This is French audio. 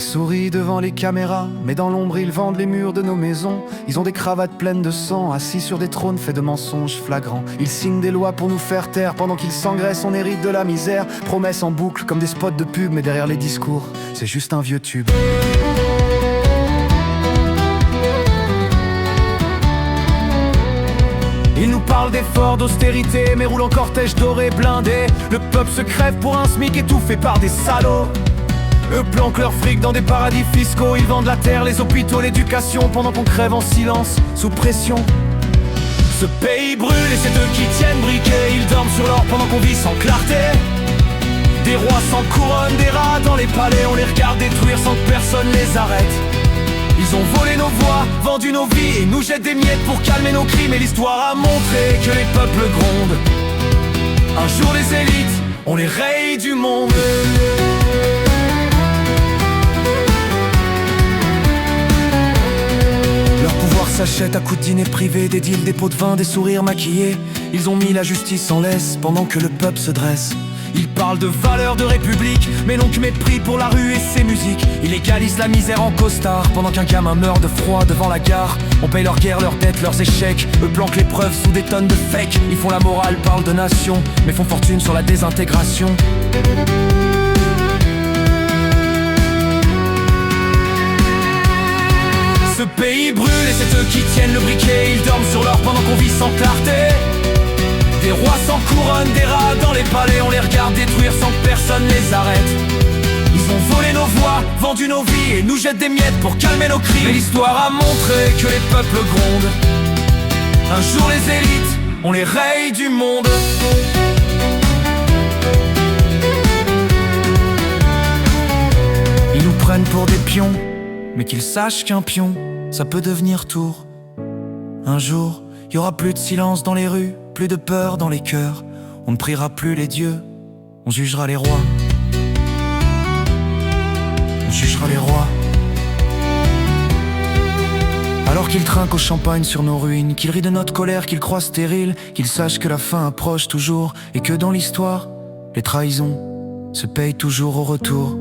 sourient devant les caméras, mais dans l'ombre ils vendent les murs de nos maisons. Ils ont des cravates pleines de sang, assis sur des trônes faits de mensonges flagrants. Ils signent des lois pour nous faire taire, pendant qu'ils s'engraissent on hérite de la misère. Promesses en boucle comme des spots de pub, mais derrière les discours, c'est juste un vieux tube. Ils nous parlent d'efforts, d'austérité, mais roulent en cortège doré blindé. Le peuple se crève pour un SMIC étouffé par des salauds. Eux planquent leur fric dans des paradis fiscaux. Ils vendent la terre, les hôpitaux, l'éducation, pendant qu'on crève en silence, sous pression. Ce pays brûle et c'est eux qui tiennent briquet. Ils dorment sur l'or pendant qu'on vit sans clarté. Des rois sans couronne, des rats dans les palais. On les regarde détruire sans que personne les arrête. Ils ont volé nos voix, vendu nos vies et nous jettent des miettes pour calmer nos cris. Mais l'histoire a montré que les peuples grondent. Un jour les élites, on les raye du monde. Leur pouvoir s'achète à coups de dîner privé, des deals, des pots de vin, des sourires maquillés. Ils ont mis la justice en laisse pendant que le peuple se dresse. Ils parlent de valeurs de république, mais n'ont que mépris pour la rue et ses musiques. Ils légalisent la misère en costard, pendant qu'un gamin meurt de froid devant la gare. On paye leurs guerres, leurs dettes, leurs échecs. Eux planquent les preuves sous des tonnes de fake. Ils font la morale, parlent de nation, mais font fortune sur la désintégration. Ce pays brûle et c'est eux qui tiennent le briquet. Ils dorment sur l'or pendant qu'on vit sans clarté. Des rois sans couronne, des rats dans les palais. On les regarde détruire sans que personne les arrête. Ils ont volé nos voix, vendu nos vies et nous jettent des miettes pour calmer nos cris. Mais l'histoire a montré que les peuples grondent. Un jour les élites, on les raye du monde. Ils nous prennent pour des pions, mais qu'ils sachent qu'un pion, ça peut devenir tour. Un jour, y aura plus de silence dans les rues, plus de peur dans les cœurs. On ne priera plus les dieux, on jugera les rois. On jugera les rois. Alors qu'ils trinquent au champagne sur nos ruines, qu'ils rient de notre colère, qu'ils croient stérile, qu'ils sachent que la fin approche toujours et que dans l'histoire, les trahisons se payent toujours au retour.